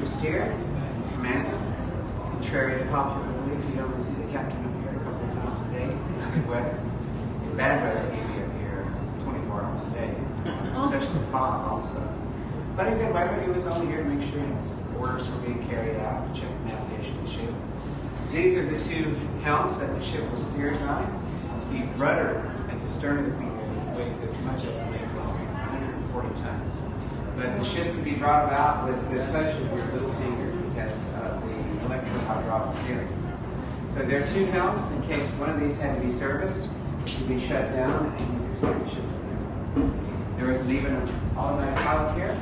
was steered, commanded, contrary to popular belief. You'd only see the captain up here a couple of times a day in good weather. In bad weather, he'd be up here 24 hours a day, especially fog also. But in good weather, he was only here to make sure his orders were being carried out, to check the navigation of the ship. These are the two helms that the ship was steered by. The rudder at the stern of the Queen Mary weighs as much as the Mayflower, 140 tons. But the ship can be brought about with the touch of your little finger because of the electro-hydraulic steering. So there are two helms in case one of these had to be serviced, it could be shut down and you could steer the ship from there. There was even an automatic pilot here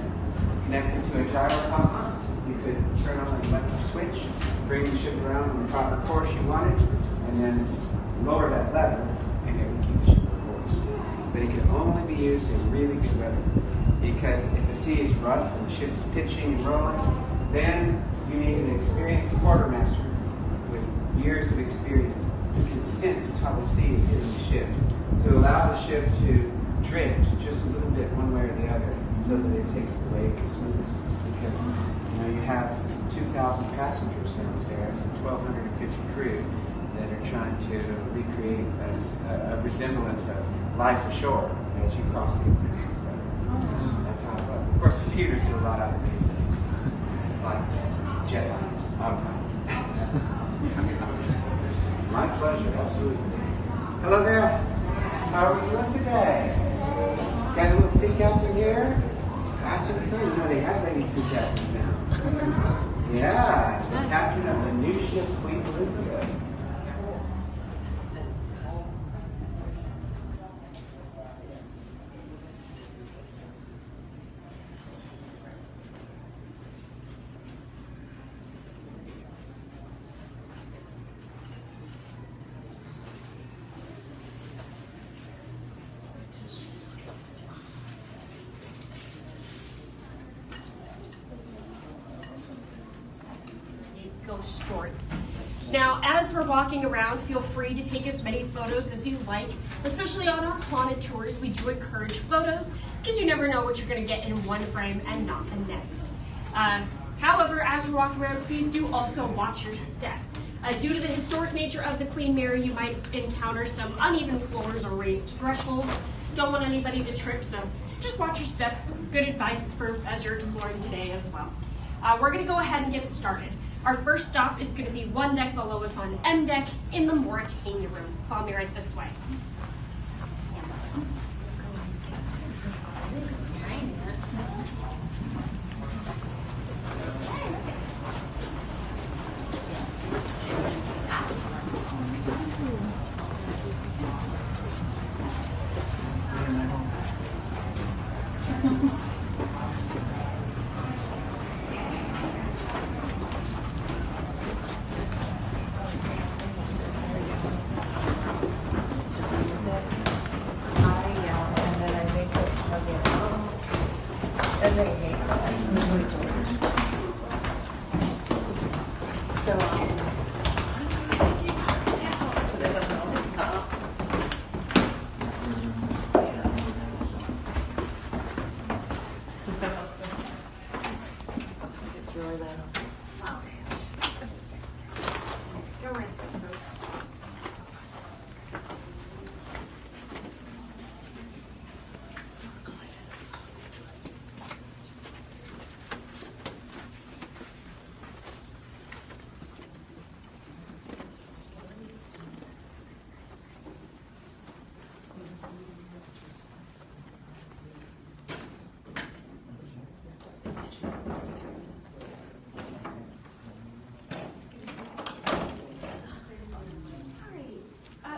connected to a gyro compass. You could turn on an electric switch, bring the ship around on the proper course you wanted, and then lower that lever and it would keep the ship on course. But it can only be used in really good weather. Because if the sea is rough and the ship is pitching and rolling, then you need an experienced quartermaster with years of experience who can sense how the sea is hitting the ship to allow the ship to drift just a little bit one way or the other so that it takes the wave the smoothest. Because you have 2,000 passengers downstairs and 1,250 crew that are trying to recreate a resemblance of life ashore as you cross the Atlantic. So that's how it was. Of course, computers do a lot of it these days. It's like jetliners. My pleasure, absolutely. Hello there. How are you doing today? Got a little sea captain here? I think so. You know, they have lady sea captains now. Yeah, the captain of the new ship, Queen Elizabeth. Story. Now, as we're walking around, feel free to take as many photos as you like, especially on our haunted tours. We do encourage photos because you never know what you're going to get in one frame and not the next. However, as we walk around, please do also watch your step. Due to the historic nature of the Queen Mary, you might encounter some uneven floors or raised thresholds. Don't want anybody to trip, so just watch your step. Good advice for as you're exploring today as well. We're going to go ahead and get started. Our first stop is going to be one deck below us on M deck in the Mauretania room. Follow me right this way.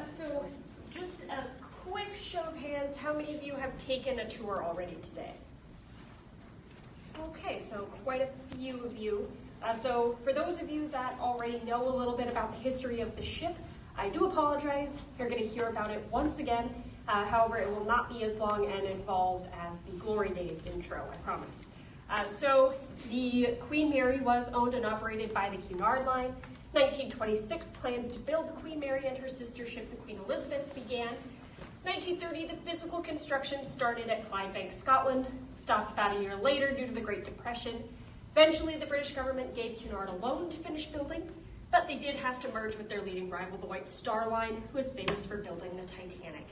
So just a quick show of hands, how many of you have taken a tour already today? Okay, so quite a few of you. So for those of you that already know a little bit about the history of the ship, I do apologize. You're going to hear about it once again. However, it will not be as long and involved as the Glory Days intro, I promise. So the Queen Mary was owned and operated by the Cunard Line. 1926, plans to build the Queen Mary and her sister ship, the Queen Elizabeth, began. 1930, the physical construction started at Clydebank, Scotland, stopped about a year later due to the Great Depression. Eventually, the British government gave Cunard a loan to finish building, but they did have to merge with their leading rival, the White Star Line, who was famous for building the Titanic.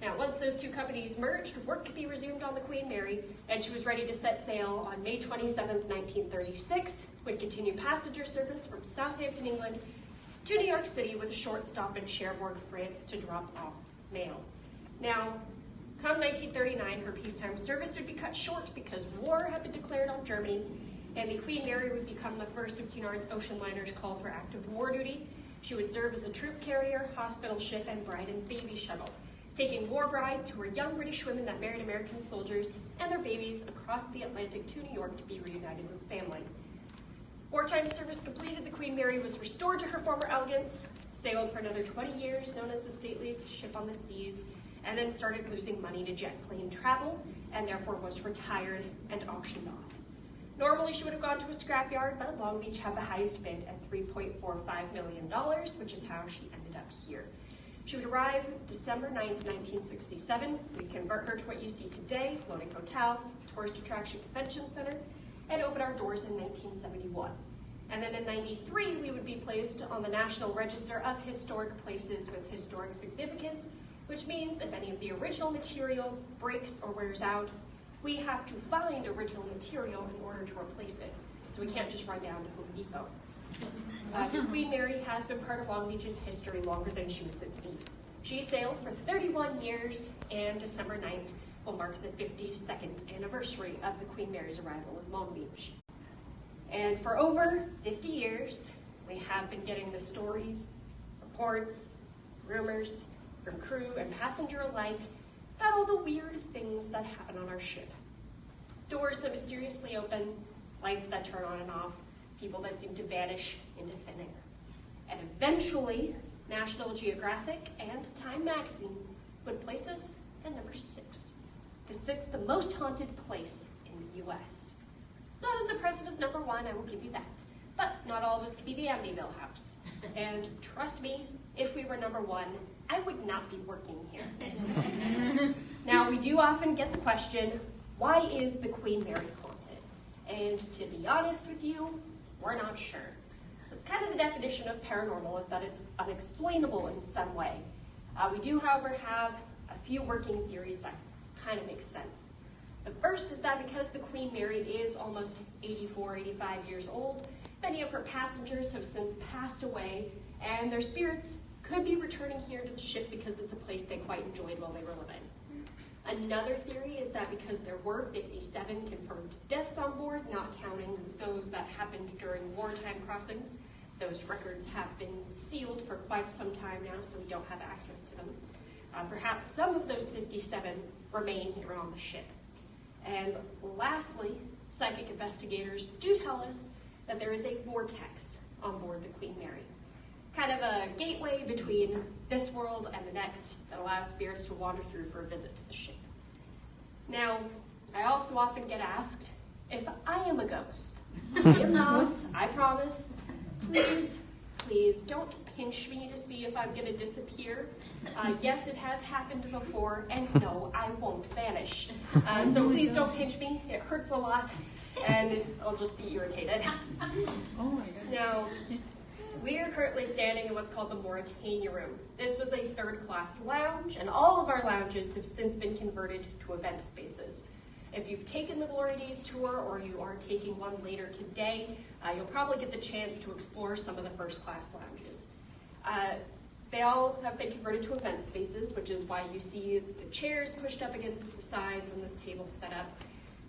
Now, once those two companies merged, work could be resumed on the Queen Mary, and she was ready to set sail on May 27, 1936, would continue passenger service from Southampton, England, to New York City with a short stop in Cherbourg, France, to drop off mail. Now, come 1939, her peacetime service would be cut short because war had been declared on Germany, and the Queen Mary would become the first of Cunard's ocean liners called for active war duty. She would serve as a troop carrier, hospital ship, and bride and baby shuttle, taking war brides who were young British women that married American soldiers and their babies across the Atlantic to New York to be reunited with family. Wartime service completed, the Queen Mary was restored to her former elegance, sailed for another 20 years, known as the stateliest ship on the seas, and then started losing money to jet plane travel, and therefore was retired and auctioned off. Normally, she would have gone to a scrapyard, but Long Beach had the highest bid at $3.45 million, which is how she ended up here. She would arrive December 9th, 1967. We'd convert her to what you see today, floating hotel, tourist attraction convention center, and open our doors in 1971. And then in 93, we would be placed on the National Register of Historic Places with Historic Significance, which means if any of the original material breaks or wears out, we have to find original material in order to replace it. So we can't just run down to Home Depot. The Queen Mary has been part of Long Beach's history longer than she was at sea. She sailed for 31 years, and December 9th will mark the 52nd anniversary of the Queen Mary's arrival in Long Beach. And for over 50 years, we have been getting the stories, reports, rumors from crew and passenger alike about all the weird things that happen on our ship. Doors that mysteriously open, lights that turn on and off, people that seem to vanish into thin air. And eventually, National Geographic and Time magazine would place us at number 6. The 6th most haunted place in the U.S. Not as impressive as number 1, I will give you that. But not all of us could be the Amityville house. And trust me, if we were number 1, I would not be working here. Now, we do often get the question, why is the Queen Mary haunted? And to be honest with you, we're not sure. That's kind of the definition of paranormal, is that it's unexplainable in some way. We do, however, have a few working theories that kind of make sense. The first is that because the Queen Mary is almost 84, 85 years old, many of her passengers have since passed away, and their spirits could be returning here to the ship because it's a place they quite enjoyed while they were living. Another theory is that because there were 57 confirmed deaths on board, not counting those that happened during wartime crossings, those records have been sealed for quite some time now, so we don't have access to them. Perhaps some of those 57 remain here on the ship. And lastly, psychic investigators do tell us that there is a vortex on board the Queen Mary. Kind of a gateway between this world and the next that allows spirits to wander through for a visit to the ship. Now, I also often get asked if I am a ghost. If not, I promise, please don't pinch me to see if I'm gonna disappear. Yes, it has happened before, and no, I won't vanish. So please don't pinch me, it hurts a lot, and I'll just be irritated. Oh my God. Now, we are currently standing in what's called the Mauritania Room. This was a third-class lounge, and all of our lounges have since been converted to event spaces. If you've taken the Glory Days tour or you are taking one later today, you'll probably get the chance to explore some of the first-class lounges. They all have been converted to event spaces, which is why you see the chairs pushed up against the sides and this table set up.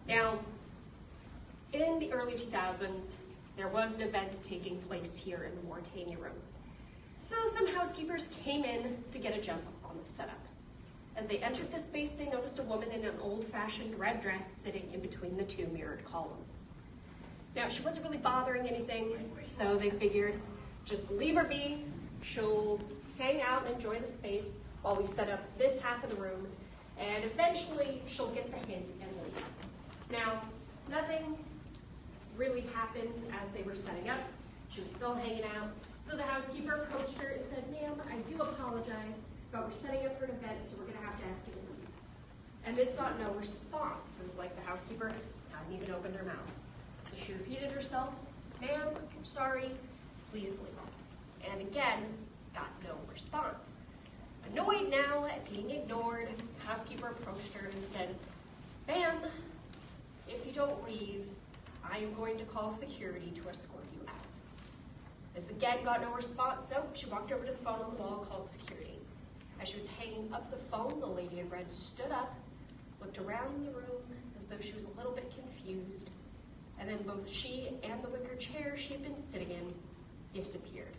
Now, in the early 2000s, there was an event taking place here in the Mauritania Room. So some housekeepers came in to get a jump on the setup. As they entered the space, they noticed a woman in an old-fashioned red dress sitting in between the two mirrored columns. Now, she wasn't really bothering anything, so they figured, just leave her be. She'll hang out and enjoy the space while we set up this half of the room, and eventually she'll get the hint and leave. Now, nothing really happened as they were setting up. She was still hanging out. So the housekeeper approached her and said, "Ma'am, I do apologize, but we're setting up for an event, so we're going to have to ask you to leave." And this got no response. It was like the housekeeper hadn't even opened her mouth. So She repeated herself, "Ma'am, I'm sorry, please leave." And again, got no response. Annoyed now at being ignored, the housekeeper approached her and said, "Ma'am, if you don't leave, I am going to call security to escort you out." This again got no response, so she walked over to the phone on the wall, called security. As she was hanging up the phone, the lady in red stood up, looked around the room as though she was a little bit confused, and then both she and the wicker chair she had been sitting in disappeared.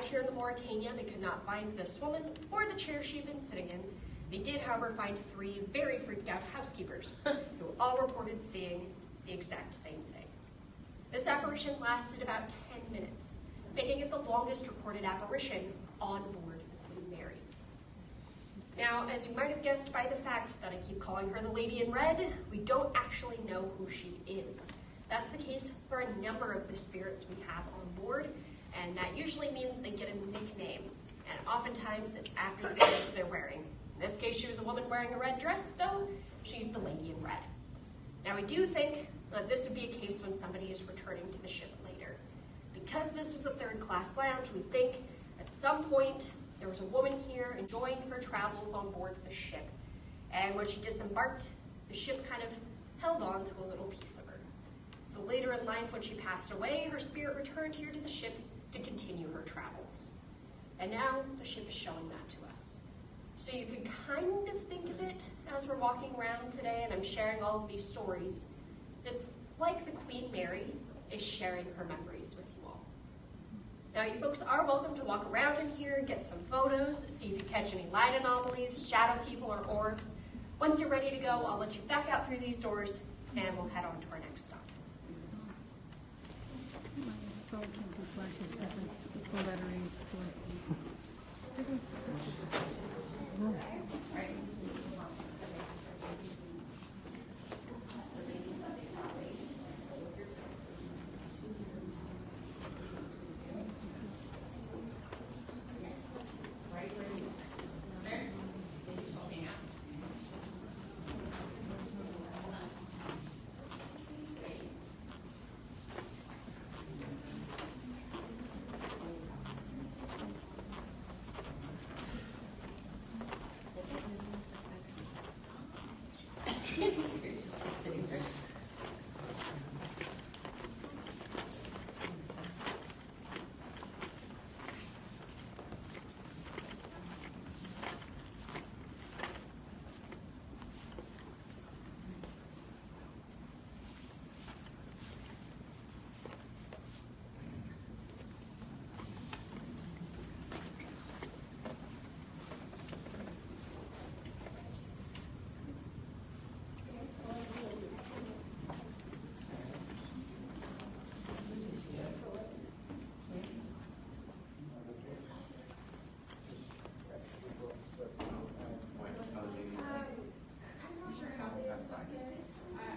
Here in the Mauritania, they could not find this woman or the chair she had been sitting in. They did, however, find 3 very freaked out housekeepers who all reported seeing the exact same thing. This apparition lasted about 10 minutes, making it the longest recorded apparition on board the Queen Mary. Now, as you might have guessed by the fact that I keep calling her the Lady in Red, we don't actually know who she is. That's the case for a number of the spirits we have on board, and that usually means they get a nickname, and oftentimes it's after the dress they're wearing. In this case, she was a woman wearing a red dress, so she's the Lady in Red. Now, we do think that this would be a case when somebody is returning to the ship later. Because this was a third-class lounge, we think at some point there was a woman here enjoying her travels on board the ship, and when she disembarked, the ship kind of held on to a little piece of her. So later in life, when she passed away, her spirit returned here to the ship to continue her travels. And now the ship is showing that to us. So you can kind of think of it as we're walking around today and I'm sharing all of these stories. It's like the Queen Mary is sharing her memories with you all. Now you folks are welcome to walk around in here, get some photos, see if you catch any light anomalies, shadow people, or orbs. Once you're ready to go, I'll let you back out through these doors and we'll head on to our next stop. My phone can't do flashes because my battery is slow.